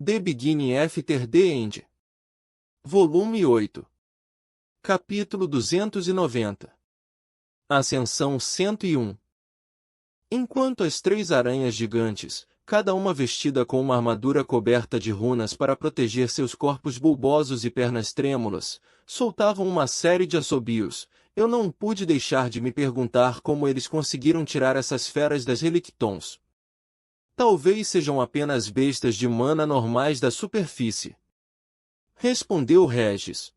The Beginning After the End. Volume 8. Capítulo 290. Ascensão 101. Enquanto as 3 aranhas gigantes, cada uma vestida com uma armadura coberta de runas para proteger seus corpos bulbosos e pernas trêmulas, soltavam uma série de assobios, eu não pude deixar de me perguntar como eles conseguiram tirar essas feras das Relictons. Talvez sejam apenas bestas de mana normais da superfície. Respondeu Regis.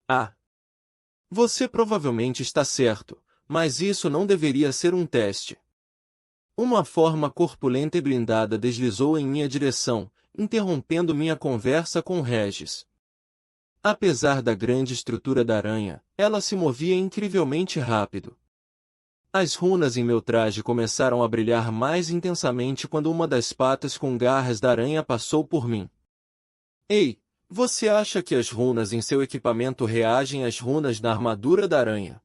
Ah! Você provavelmente está certo, mas isso não deveria ser um teste. Uma forma corpulenta e blindada deslizou em minha direção, interrompendo minha conversa com Regis. Apesar da grande estrutura da aranha, ela se movia incrivelmente rápido. As runas em meu traje começaram a brilhar mais intensamente quando uma das patas com garras da aranha passou por mim. Ei, você acha que as runas em seu equipamento reagem às runas na armadura da aranha?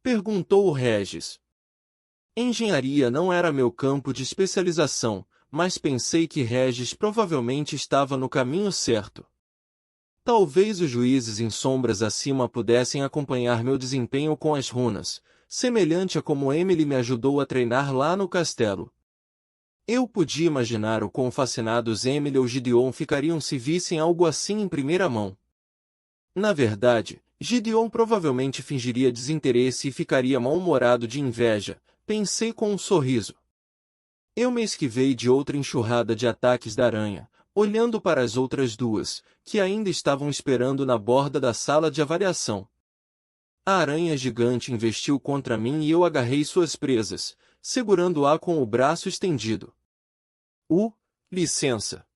Perguntou o Regis. Engenharia não era meu campo de especialização, mas pensei que Regis provavelmente estava no caminho certo. Talvez os juízes em sombras acima pudessem acompanhar meu desempenho com as runas, semelhante a como Emily me ajudou a treinar lá no castelo. Eu podia imaginar o quão fascinados Emily ou Gideon ficariam se vissem algo assim em primeira mão. Na verdade, Gideon provavelmente fingiria desinteresse e ficaria mal-humorado de inveja, pensei com um sorriso. Eu me esquivei de outra enxurrada de ataques da aranha, olhando para as outras 2, que ainda estavam esperando na borda da sala de avaliação. A aranha gigante investiu contra mim e eu agarrei suas presas, segurando-a com o braço estendido. Licença!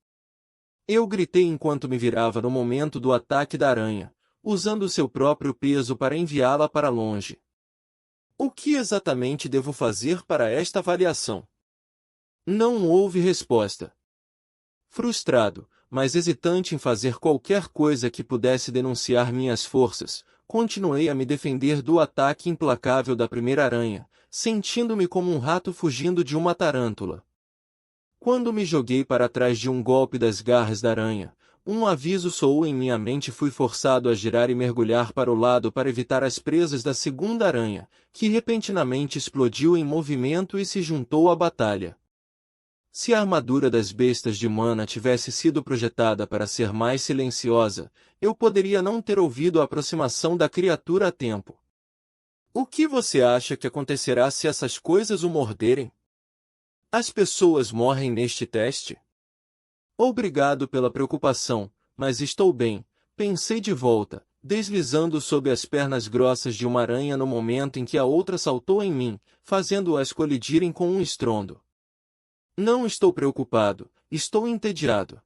Eu gritei enquanto me virava no momento do ataque da aranha, usando seu próprio peso para enviá-la para longe. O que exatamente devo fazer para esta avaliação? Não houve resposta. Frustrado, mas hesitante em fazer qualquer coisa que pudesse denunciar minhas forças, continuei a me defender do ataque implacável da primeira aranha, sentindo-me como um rato fugindo de uma tarântula. Quando me joguei para trás de um golpe das garras da aranha, um aviso soou em minha mente e fui forçado a girar e mergulhar para o lado para evitar as presas da segunda aranha, que repentinamente explodiu em movimento e se juntou à batalha. Se a armadura das bestas de mana tivesse sido projetada para ser mais silenciosa, eu poderia não ter ouvido a aproximação da criatura a tempo. O que você acha que acontecerá se essas coisas o morderem? As pessoas morrem neste teste? Obrigado pela preocupação, mas estou bem, pensei de volta, deslizando sob as pernas grossas de uma aranha no momento em que a outra saltou em mim, fazendo-as colidirem com um estrondo. Não estou preocupado, estou entediado.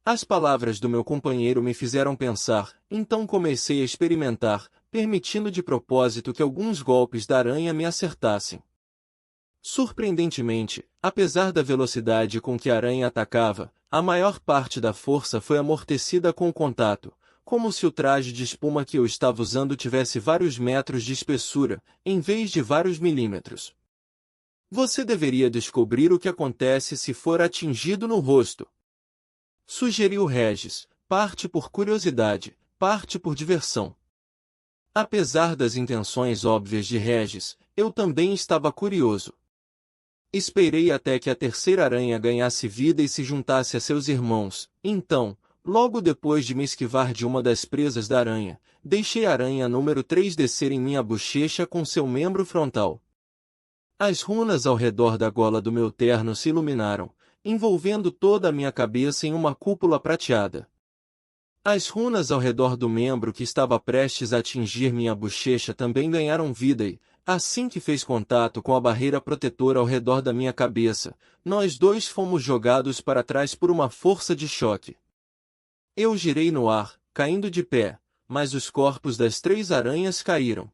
As palavras do meu companheiro me fizeram pensar, então comecei a experimentar, permitindo de propósito que alguns golpes da aranha me acertassem. Surpreendentemente, apesar da velocidade com que a aranha atacava, a maior parte da força foi amortecida com o contato, como se o traje de espuma que eu estava usando tivesse vários metros de espessura, em vez de vários milímetros. Você deveria descobrir o que acontece se for atingido no rosto. Sugeriu Regis, parte por curiosidade, parte por diversão. Apesar das intenções óbvias de Regis, eu também estava curioso. Esperei até que a terceira aranha ganhasse vida e se juntasse a seus irmãos, então, logo depois de me esquivar de uma das presas da aranha, deixei a aranha número 3 descer em minha bochecha com seu membro frontal. As runas ao redor da gola do meu terno se iluminaram, envolvendo toda a minha cabeça em uma cúpula prateada. As runas ao redor do membro que estava prestes a atingir minha bochecha também ganharam vida e, assim que fez contato com a barreira protetora ao redor da minha cabeça, nós 2 fomos jogados para trás por uma força de choque. Eu girei no ar, caindo de pé, mas os corpos das 3 aranhas caíram.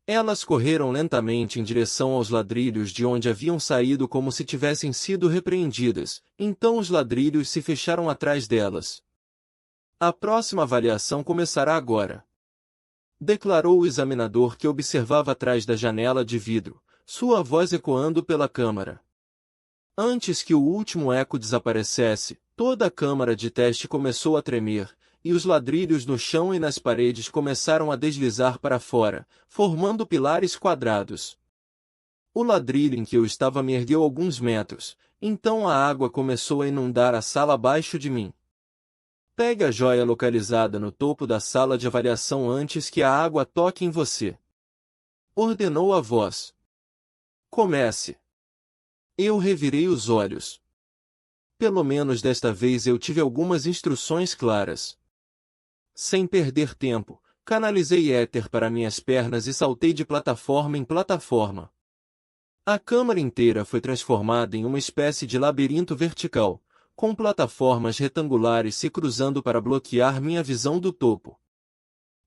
Elas correram lentamente em direção aos ladrilhos de onde haviam saído como se tivessem sido repreendidas, então os ladrilhos se fecharam atrás delas. A próxima avaliação começará agora, declarou o examinador que observava atrás da janela de vidro, sua voz ecoando pela câmara. Antes que o último eco desaparecesse, toda a câmara de teste começou a tremer, e os ladrilhos no chão e nas paredes começaram a deslizar para fora, formando pilares quadrados. O ladrilho em que eu estava me ergueu alguns metros, então a água começou a inundar a sala abaixo de mim. Pegue a joia localizada no topo da sala de avaliação antes que a água toque em você. Ordenou a voz. Comece. Eu revirei os olhos. Pelo menos desta vez eu tive algumas instruções claras. Sem perder tempo, canalizei éter para minhas pernas e saltei de plataforma em plataforma. A câmara inteira foi transformada em uma espécie de labirinto vertical, com plataformas retangulares se cruzando para bloquear minha visão do topo.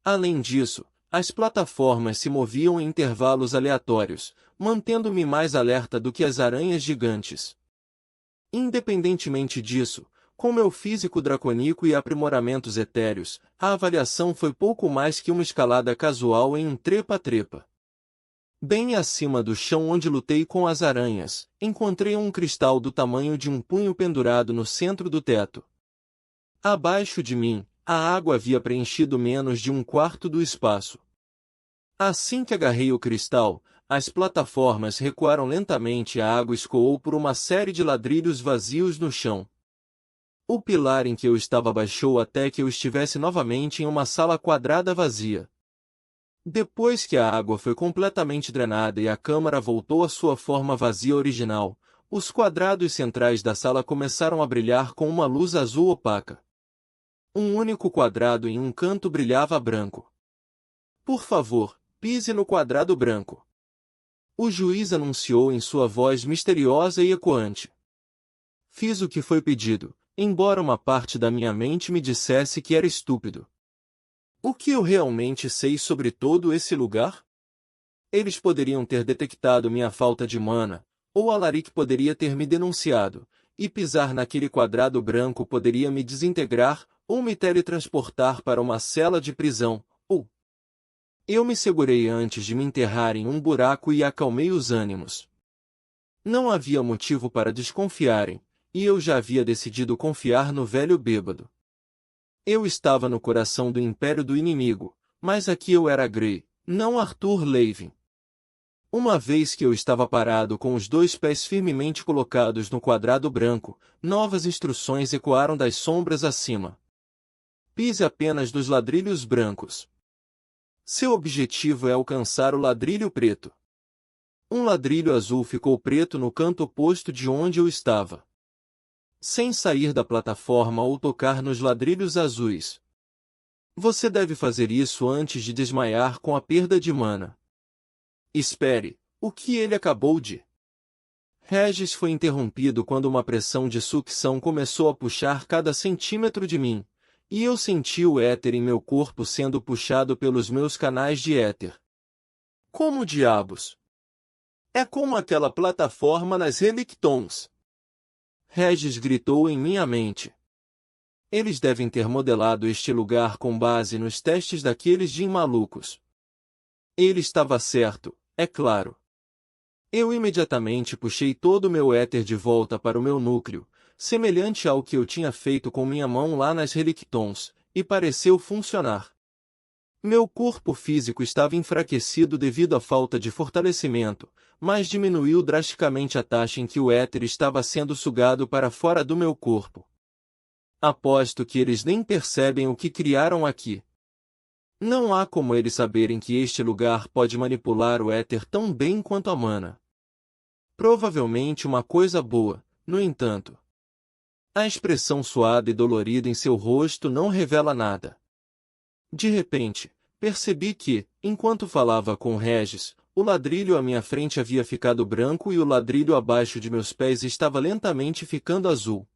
Além disso, as plataformas se moviam em intervalos aleatórios, mantendo-me mais alerta do que as aranhas gigantes. Independentemente disso, com meu físico dracônico e aprimoramentos etéreos, a avaliação foi pouco mais que uma escalada casual em um trepa-trepa. Bem acima do chão onde lutei com as aranhas, encontrei um cristal do tamanho de um punho pendurado no centro do teto. Abaixo de mim, a água havia preenchido menos de um quarto do espaço. Assim que agarrei o cristal, as plataformas recuaram lentamente e a água escoou por uma série de ladrilhos vazios no chão. O pilar em que eu estava baixou até que eu estivesse novamente em uma sala quadrada vazia. Depois que a água foi completamente drenada e a câmara voltou à sua forma vazia original, os quadrados centrais da sala começaram a brilhar com uma luz azul opaca. Um único quadrado em um canto brilhava branco. Por favor, pise no quadrado branco. O juiz anunciou em sua voz misteriosa e ecoante. Fiz o que foi pedido, embora uma parte da minha mente me dissesse que era estúpido. O que eu realmente sei sobre todo esse lugar? Eles poderiam ter detectado minha falta de mana, ou Alaric poderia ter me denunciado, e pisar naquele quadrado branco poderia me desintegrar, ou me teletransportar para uma cela de prisão, ou... Eu me segurei antes de me enterrar em um buraco e acalmei os ânimos. Não havia motivo para desconfiarem, e eu já havia decidido confiar no velho bêbado. Eu estava no coração do império do inimigo, mas aqui eu era Grey, não Arthur Levin. Uma vez que eu estava parado com os dois pés firmemente colocados no quadrado branco, novas instruções ecoaram das sombras acima. Pise apenas nos ladrilhos brancos. Seu objetivo é alcançar o ladrilho preto. Um ladrilho azul ficou preto no canto oposto de onde eu estava. Sem sair da plataforma ou tocar nos ladrilhos azuis. Você deve fazer isso antes de desmaiar com a perda de mana. Espere, o que ele acabou de... Regis foi interrompido quando uma pressão de sucção começou a puxar cada centímetro de mim, e eu senti o éter em meu corpo sendo puxado pelos meus canais de éter. Como diabos? É como aquela plataforma nas Relictons. Regis gritou em minha mente. Eles devem ter modelado este lugar com base nos testes daqueles Jin malucos. Ele estava certo, é claro. Eu imediatamente puxei todo o meu éter de volta para o meu núcleo, semelhante ao que eu tinha feito com minha mão lá nas Relictons, e pareceu funcionar. Meu corpo físico estava enfraquecido devido à falta de fortalecimento, mas diminuiu drasticamente a taxa em que o éter estava sendo sugado para fora do meu corpo. Aposto que eles nem percebem o que criaram aqui. Não há como eles saberem que este lugar pode manipular o éter tão bem quanto a mana. Provavelmente uma coisa boa, no entanto. A expressão suada e dolorida em seu rosto não revela nada. De repente, percebi que, enquanto falava com Regis, o ladrilho à minha frente havia ficado branco e o ladrilho abaixo de meus pés estava lentamente ficando azul.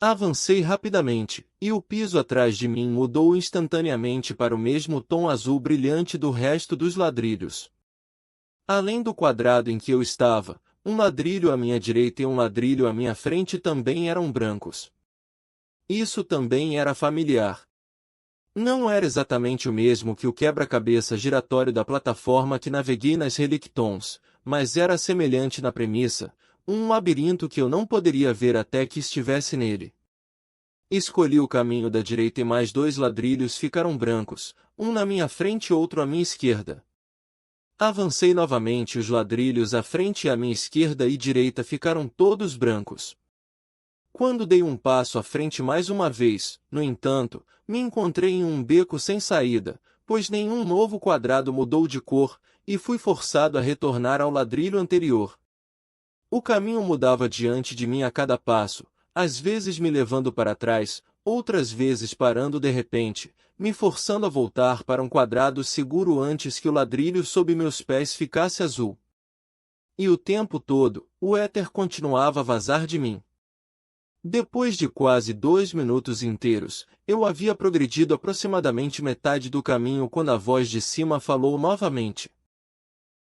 Avancei rapidamente, e o piso atrás de mim mudou instantaneamente para o mesmo tom azul brilhante do resto dos ladrilhos. Além do quadrado em que eu estava, um ladrilho à minha direita e um ladrilho à minha frente também eram brancos. Isso também era familiar. Não era exatamente o mesmo que o quebra-cabeça giratório da plataforma que naveguei nas Relictons, mas era semelhante na premissa, um labirinto que eu não poderia ver até que estivesse nele. Escolhi o caminho da direita e mais 2 ladrilhos ficaram brancos, um na minha frente e outro à minha esquerda. Avancei novamente e os ladrilhos à frente e à minha esquerda e direita ficaram todos brancos. Quando dei um passo à frente mais uma vez, no entanto, me encontrei em um beco sem saída, pois nenhum novo quadrado mudou de cor, e fui forçado a retornar ao ladrilho anterior. O caminho mudava diante de mim a cada passo, às vezes me levando para trás, outras vezes parando de repente, me forçando a voltar para um quadrado seguro antes que o ladrilho sob meus pés ficasse azul. E o tempo todo, o éter continuava a vazar de mim. Depois de quase 2 minutos inteiros, eu havia progredido aproximadamente metade do caminho quando a voz de cima falou novamente.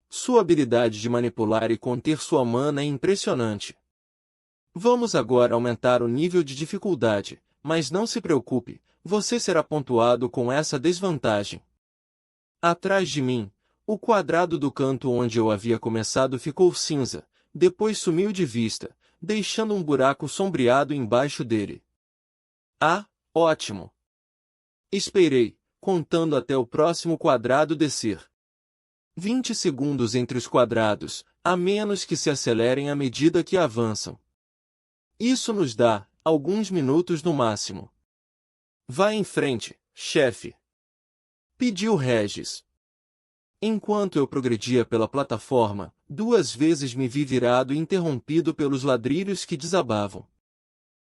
Sua habilidade de manipular e conter sua mana é impressionante. Vamos agora aumentar o nível de dificuldade, mas não se preocupe, você será pontuado com essa desvantagem. Atrás de mim, o quadrado do canto onde eu havia começado ficou cinza, depois sumiu de vista, deixando um buraco sombreado embaixo dele. Ah, ótimo! Esperei, contando até o próximo quadrado descer. 20 segundos entre os quadrados, a menos que se acelerem à medida que avançam. Isso nos dá alguns minutos no máximo. Vá em frente, chefe. Pediu Regis. Enquanto eu progredia pela plataforma, 2 vezes me vi virado e interrompido pelos ladrilhos que desabavam.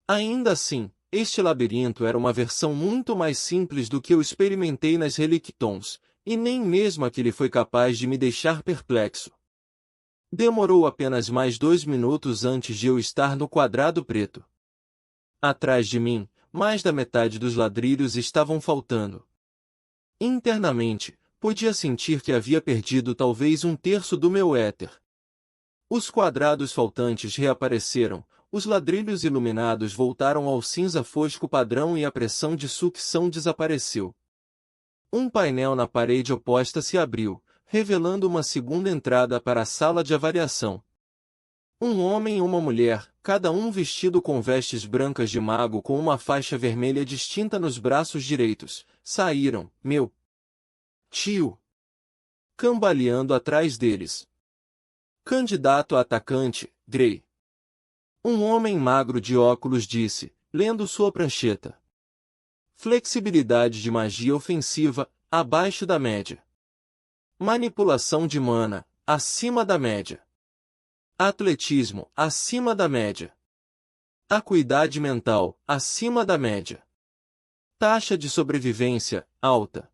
Ainda assim, este labirinto era uma versão muito mais simples do que eu experimentei nas Relictons, e nem mesmo aquele foi capaz de me deixar perplexo. Demorou apenas mais 2 minutos antes de eu estar no quadrado preto. Atrás de mim, mais da metade dos ladrilhos estavam faltando. Internamente, podia sentir que havia perdido talvez 1/3 do meu éter. Os quadrados faltantes reapareceram, os ladrilhos iluminados voltaram ao cinza fosco padrão e a pressão de sucção desapareceu. Um painel na parede oposta se abriu, revelando uma segunda entrada para a sala de avaliação. Um homem e uma mulher, cada um vestido com vestes brancas de mago com uma faixa vermelha distinta nos braços direitos, saíram, meu tio, cambaleando atrás deles. Candidato a atacante, Grey. Um homem magro de óculos disse, lendo sua prancheta. Flexibilidade de magia ofensiva, abaixo da média. Manipulação de mana, acima da média. Atletismo, acima da média. Acuidade mental, acima da média. Taxa de sobrevivência, alta.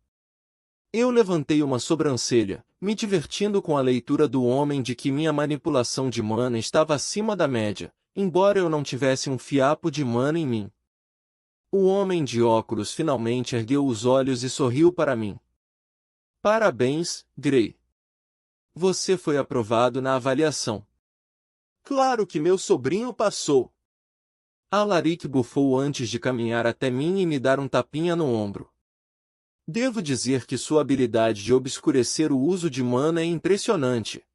Eu levantei uma sobrancelha, me divertindo com a leitura do homem de que minha manipulação de mana estava acima da média, embora eu não tivesse um fiapo de mana em mim. O homem de óculos finalmente ergueu os olhos e sorriu para mim. Parabéns, Grey. Você foi aprovado na avaliação. Claro que meu sobrinho passou. Alaric bufou antes de caminhar até mim e me dar um tapinha no ombro. Devo dizer que sua habilidade de obscurecer o uso de mana é impressionante.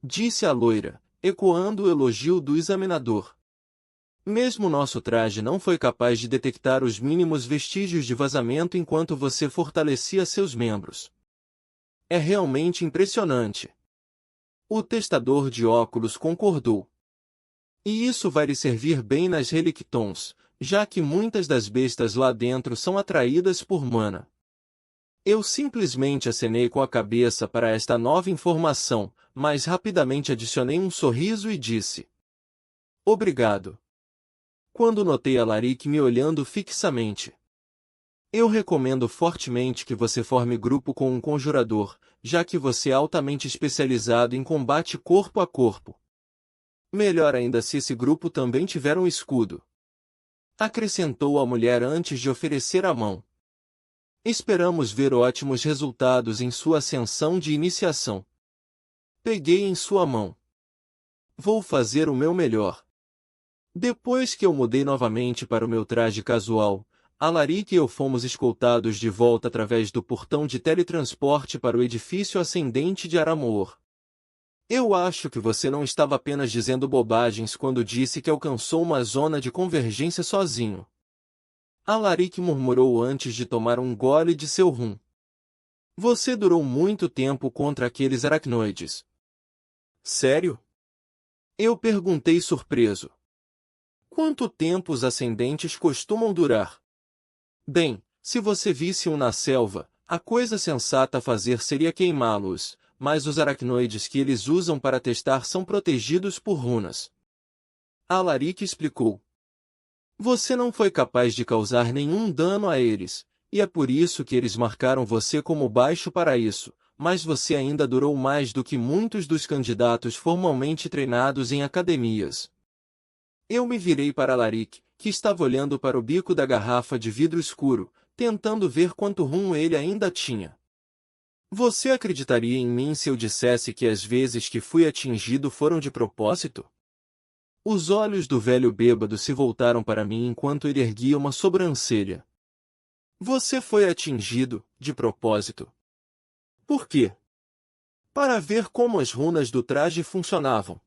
Disse a loira, ecoando o elogio do examinador. Mesmo nosso traje não foi capaz de detectar os mínimos vestígios de vazamento enquanto você fortalecia seus membros. É realmente impressionante. O testador de óculos concordou. E isso vai lhe servir bem nas Relictons, já que muitas das bestas lá dentro são atraídas por mana. Eu simplesmente acenei com a cabeça para esta nova informação, mas rapidamente adicionei um sorriso e disse: Obrigado. Quando notei Alaric me olhando fixamente. Eu recomendo fortemente que você forme grupo com um conjurador, já que você é altamente especializado em combate corpo a corpo. Melhor ainda se esse grupo também tiver um escudo. Acrescentou a mulher antes de oferecer a mão. Esperamos ver ótimos resultados em sua ascensão de iniciação. Peguei em sua mão. Vou fazer o meu melhor. Depois que eu mudei novamente para o meu traje casual, Alaric e eu fomos escoltados de volta através do portão de teletransporte para o edifício ascendente de Aramoor. Eu acho que você não estava apenas dizendo bobagens quando disse que alcançou uma zona de convergência sozinho. Alaric murmurou antes de tomar um gole de seu rum. Você durou muito tempo contra aqueles aracnoides. Sério? Eu perguntei surpreso. Quanto tempo os ascendentes costumam durar? Bem, se você visse um na selva, a coisa sensata a fazer seria queimá-los, mas os aracnoides que eles usam para testar são protegidos por runas. Alaric explicou. Você não foi capaz de causar nenhum dano a eles, e é por isso que eles marcaram você como baixo para isso, mas você ainda durou mais do que muitos dos candidatos formalmente treinados em academias. Eu me virei para Alaric, que estava olhando para o bico da garrafa de vidro escuro, tentando ver quanto rum ele ainda tinha. Você acreditaria em mim se eu dissesse que as vezes que fui atingido foram de propósito? Os olhos do velho bêbado se voltaram para mim enquanto ele erguia uma sobrancelha. Você foi atingido, de propósito. Por quê? Para ver como as runas do traje funcionavam.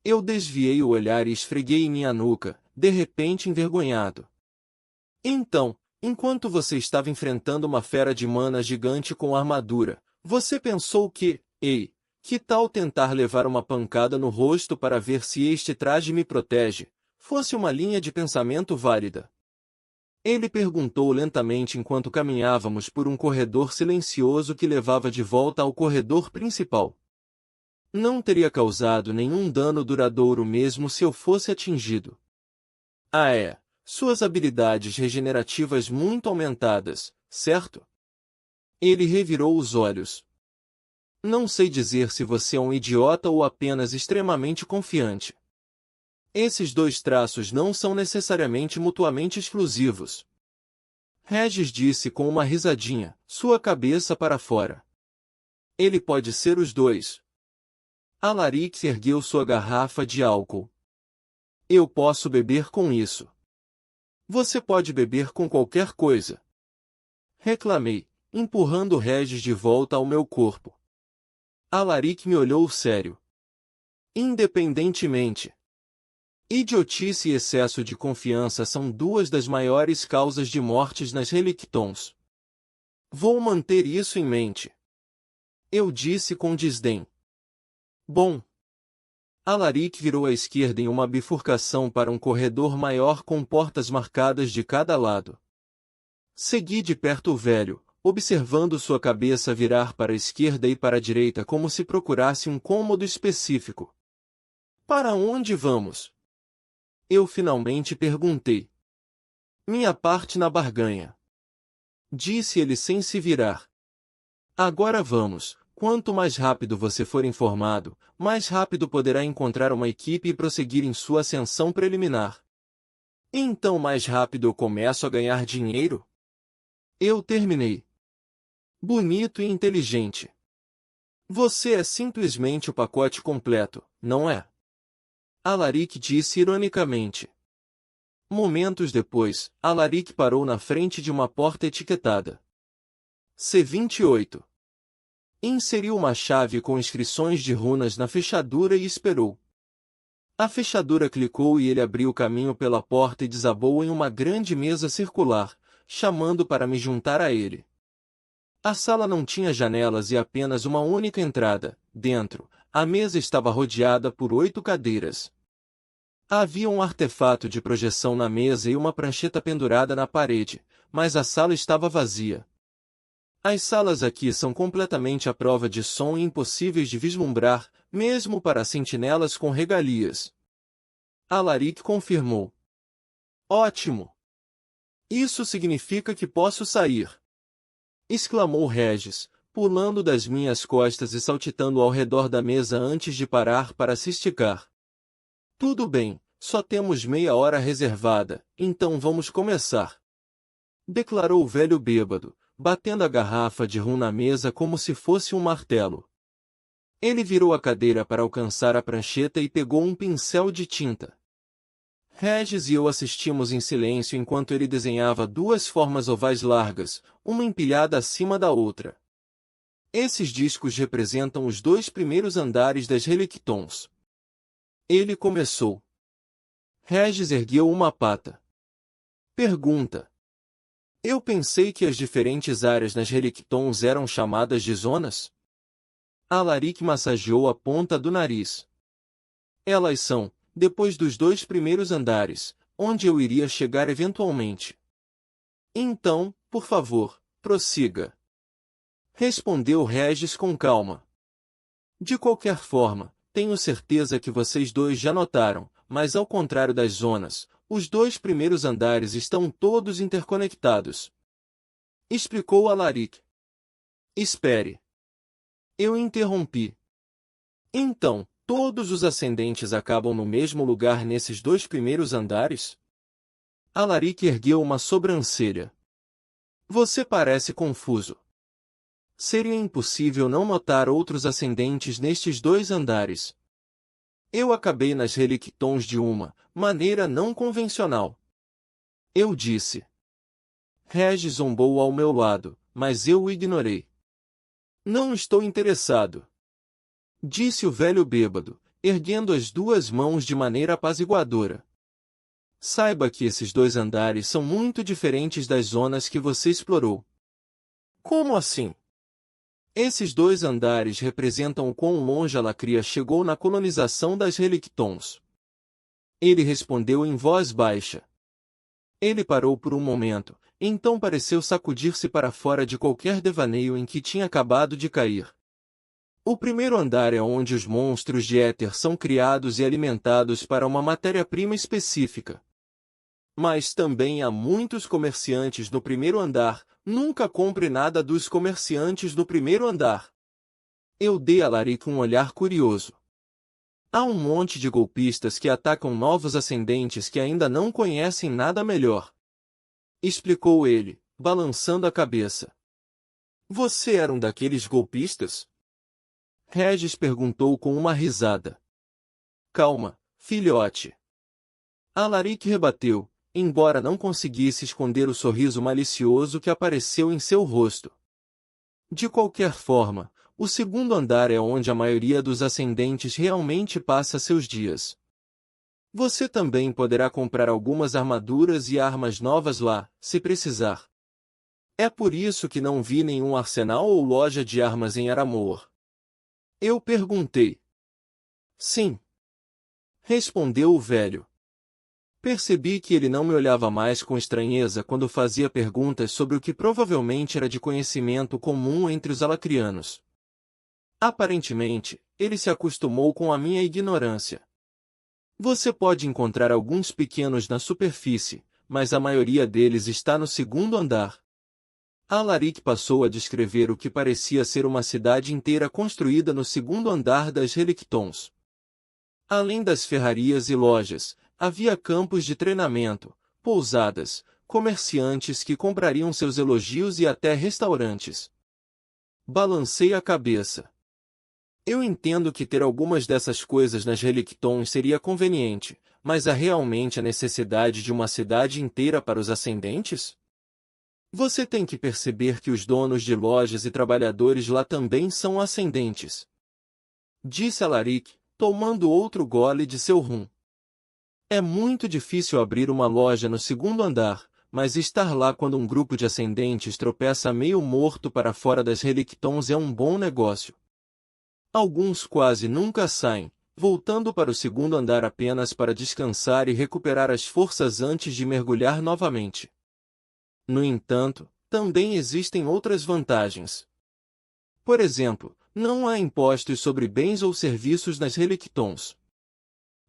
Eu desviei o olhar e esfreguei em minha nuca, de repente envergonhado. Então, enquanto você estava enfrentando uma fera de mana gigante com armadura, você pensou que, ei, que tal tentar levar uma pancada no rosto para ver se este traje me protege? Fosse uma linha de pensamento válida. Ele perguntou lentamente enquanto caminhávamos por um corredor silencioso que levava de volta ao corredor principal. Não teria causado nenhum dano duradouro mesmo se eu fosse atingido. Ah é, suas habilidades regenerativas muito aumentadas, certo? Ele revirou os olhos. Não sei dizer se você é um idiota ou apenas extremamente confiante. Esses dois traços não são necessariamente mutuamente exclusivos. Regis disse com uma risadinha, sua cabeça para fora. Ele pode ser os dois. Alaric ergueu sua garrafa de álcool. Eu posso beber com isso. Você pode beber com qualquer coisa. Reclamei, empurrando Regis de volta ao meu corpo. Alaric me olhou sério. Independentemente. Idiotice e excesso de confiança são duas das maiores causas de mortes nas Relictons. Vou manter isso em mente. Eu disse com desdém. Bom. Alaric virou à esquerda em uma bifurcação para um corredor maior com portas marcadas de cada lado. Segui de perto o velho, observando sua cabeça virar para a esquerda e para a direita como se procurasse um cômodo específico. Para onde vamos? Eu finalmente perguntei. Minha parte na barganha. Disse ele sem se virar. Agora vamos. Quanto mais rápido você for informado, mais rápido poderá encontrar uma equipe e prosseguir em sua ascensão preliminar. Então mais rápido eu começo a ganhar dinheiro? Eu terminei. Bonito e inteligente. Você é simplesmente o pacote completo, não é? Alaric disse ironicamente. Momentos depois, Alaric parou na frente de uma porta etiquetada C28. Inseriu uma chave com inscrições de runas na fechadura e esperou. A fechadura clicou e ele abriu o caminho pela porta e desabou em uma grande mesa circular, chamando para me juntar a ele. A sala não tinha janelas e apenas uma única entrada. Dentro, a mesa estava rodeada por 8 cadeiras. Havia um artefato de projeção na mesa e uma prancheta pendurada na parede, mas a sala estava vazia. As salas aqui são completamente à prova de som e impossíveis de vislumbrar, mesmo para sentinelas com regalias. Alaric confirmou. Ótimo! Isso significa que posso sair! Exclamou Regis, pulando das minhas costas e saltitando ao redor da mesa antes de parar para se esticar. Tudo bem, só temos meia hora reservada, então vamos começar. Declarou o velho bêbado, batendo a garrafa de rum na mesa como se fosse um martelo. Ele virou a cadeira para alcançar a prancheta e pegou um pincel de tinta. Regis e eu assistimos em silêncio enquanto ele desenhava 2 formas ovais largas, uma empilhada acima da outra. Esses discos representam os 2 primeiros andares das Relictons. Ele começou. Regis ergueu uma pata. Pergunta. Eu pensei que as diferentes áreas nas Relictons eram chamadas de zonas? Alaric massageou a ponta do nariz. Elas são, depois dos 2 primeiros andares, onde eu iria chegar eventualmente. Então, por favor, prossiga. Respondeu Regis com calma. De qualquer forma, tenho certeza que vocês dois já notaram, mas ao contrário das zonas, os 2 primeiros andares estão todos interconectados. Explicou Alaric. Espere. Eu interrompi. Então, todos os ascendentes acabam no mesmo lugar nesses 2 primeiros andares? Alaric ergueu uma sobrancelha. Você parece confuso. Seria impossível não notar outros ascendentes nestes 2 andares. Eu acabei nas Relictons de uma maneira não convencional. Eu disse. Regis zombou ao meu lado, mas eu o ignorei. Não estou interessado. Disse o velho bêbado, erguendo as 2 mãos de maneira apaziguadora. Saiba que esses 2 andares são muito diferentes das zonas que você explorou. Como assim? Esses 2 andares representam o quão longe a Lacria chegou na colonização das Relictons. Ele respondeu em voz baixa. Ele parou por um momento, então pareceu sacudir-se para fora de qualquer devaneio em que tinha acabado de cair. O primeiro andar é onde os monstros de éter são criados e alimentados para uma matéria-prima específica. Mas também há muitos comerciantes no primeiro andar. Nunca compre nada dos comerciantes do primeiro andar. Eu dei a Alaric um olhar curioso. Há um monte de golpistas que atacam novos ascendentes que ainda não conhecem nada melhor. Explicou ele, balançando a cabeça. Você era um daqueles golpistas? Regis perguntou com uma risada. Calma, filhote. Alaric rebateu, embora não conseguisse esconder o sorriso malicioso que apareceu em seu rosto. De qualquer forma, o segundo andar é onde a maioria dos ascendentes realmente passa seus dias. Você também poderá comprar algumas armaduras e armas novas lá, se precisar. É por isso que não vi nenhum arsenal ou loja de armas em Aramoor. Eu perguntei. Sim. Respondeu o velho. Percebi que ele não me olhava mais com estranheza quando fazia perguntas sobre o que provavelmente era de conhecimento comum entre os alacrianos. Aparentemente, ele se acostumou com a minha ignorância. Você pode encontrar alguns pequenos na superfície, mas a maioria deles está no segundo andar. Alaric passou a descrever o que parecia ser uma cidade inteira construída no segundo andar das Relictons. Além das ferrarias e lojas, havia campos de treinamento, pousadas, comerciantes que comprariam seus elogios e até restaurantes. Balancei a cabeça. Eu entendo que ter algumas dessas coisas nas Relictons seria conveniente, mas há realmente a necessidade de uma cidade inteira para os ascendentes? Você tem que perceber que os donos de lojas e trabalhadores lá também são ascendentes. Disse Alaric, tomando outro gole de seu rum. É muito difícil abrir uma loja no segundo andar, mas estar lá quando um grupo de ascendentes tropeça meio morto para fora das Relictons é um bom negócio. Alguns quase nunca saem, voltando para o segundo andar apenas para descansar e recuperar as forças antes de mergulhar novamente. No entanto, também existem outras vantagens. Por exemplo, não há impostos sobre bens ou serviços nas Relictons.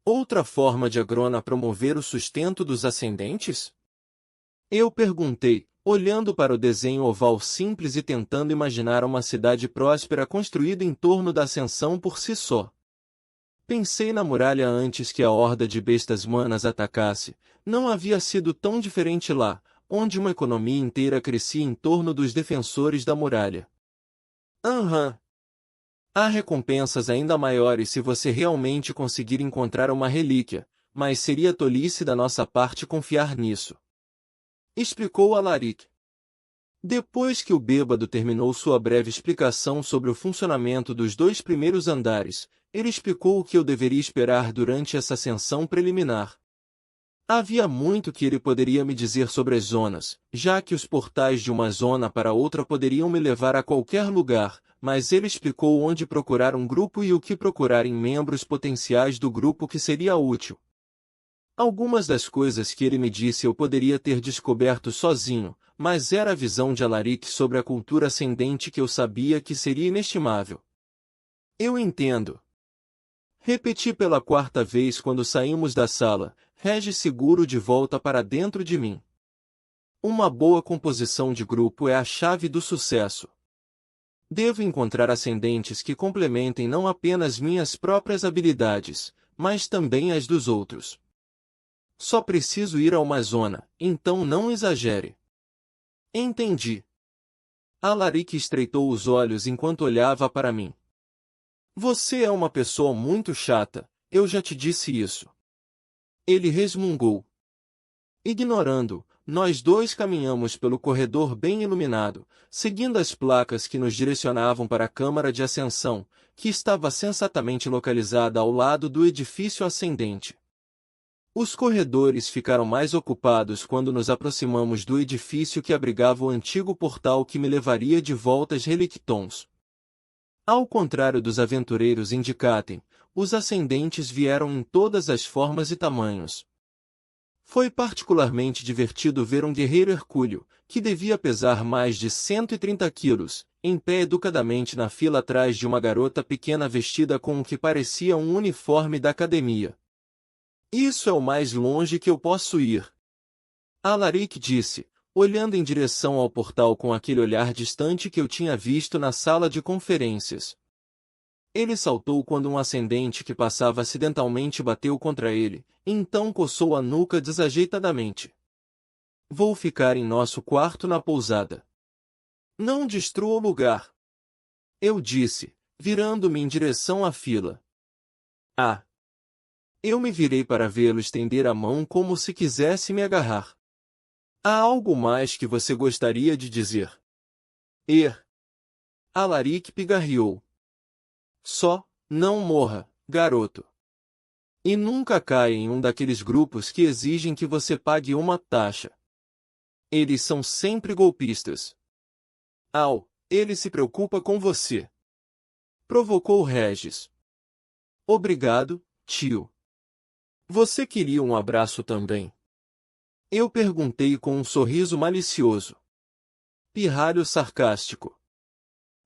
Outra forma de Agrona promover o sustento dos ascendentes? Eu perguntei, olhando para o desenho oval simples e tentando imaginar uma cidade próspera construída em torno da ascensão por si só. Pensei na muralha antes que a horda de bestas humanas atacasse. Não havia sido tão diferente lá, onde uma economia inteira crescia em torno dos defensores da muralha. Aham. Há recompensas ainda maiores se você realmente conseguir encontrar uma relíquia, mas seria tolice da nossa parte confiar nisso. Explicou Alaric. Depois que o bêbado terminou sua breve explicação sobre o funcionamento dos 2 primeiros andares, ele explicou o que eu deveria esperar durante essa ascensão preliminar. Havia muito que ele poderia me dizer sobre as zonas, já que os portais de uma zona para outra poderiam me levar a qualquer lugar, mas ele explicou onde procurar um grupo e o que procurar em membros potenciais do grupo que seria útil. Algumas das coisas que ele me disse eu poderia ter descoberto sozinho, mas era a visão de Alaric sobre a cultura ascendente que eu sabia que seria inestimável. Eu entendo. Repeti pela 4ª vez quando saímos da sala, Regis seguro de volta para dentro de mim. Uma boa composição de grupo é a chave do sucesso. Devo encontrar ascendentes que complementem não apenas minhas próprias habilidades, mas também as dos outros. Só preciso ir a uma zona, então não exagere. Entendi. Alaric estreitou os olhos enquanto olhava para mim. Você é uma pessoa muito chata, eu já te disse isso. Ele resmungou. Ignorando, nós dois caminhamos pelo corredor bem iluminado, seguindo as placas que nos direcionavam para a câmara de ascensão, que estava sensatamente localizada ao lado do edifício ascendente. Os corredores ficaram mais ocupados quando nos aproximamos do edifício que abrigava o antigo portal que me levaria de volta às Relictons. Ao contrário dos aventureiros indicatem, os ascendentes vieram em todas as formas e tamanhos. Foi particularmente divertido ver um guerreiro hercúleo, que devia pesar mais de 130 quilos, em pé educadamente na fila atrás de uma garota pequena vestida com o que parecia um uniforme da academia. Isso é o mais longe que eu posso ir. Alaric disse, olhando em direção ao portal com aquele olhar distante que eu tinha visto na sala de conferências. Ele saltou quando um ascendente que passava acidentalmente bateu contra ele, então coçou a nuca desajeitadamente. Vou ficar em nosso quarto na pousada. Não destrua o lugar. Eu disse, virando-me em direção à fila. Ah! Eu me virei para vê-lo estender a mão como se quisesse me agarrar. Há algo mais que você gostaria de dizer? Alaric pigarreou. Só, não morra, garoto. E nunca caia em um daqueles grupos que exigem que você pague uma taxa. Eles são sempre golpistas. Ele se preocupa com você. Provocou Regis. Obrigado, tio. Você queria um abraço também? Eu perguntei com um sorriso malicioso. Pirralho sarcástico.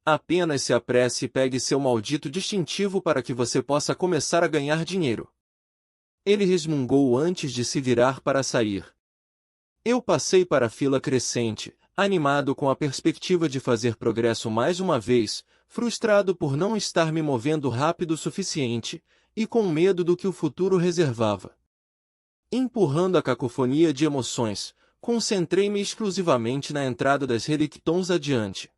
Apenas se apresse e pegue seu maldito distintivo para que você possa começar a ganhar dinheiro. Ele resmungou antes de se virar para sair. Eu passei para a fila crescente, animado com a perspectiva de fazer progresso mais uma vez, frustrado por não estar me movendo rápido o suficiente, e com medo do que o futuro reservava. Empurrando a cacofonia de emoções, concentrei-me exclusivamente na entrada das Relictons adiante.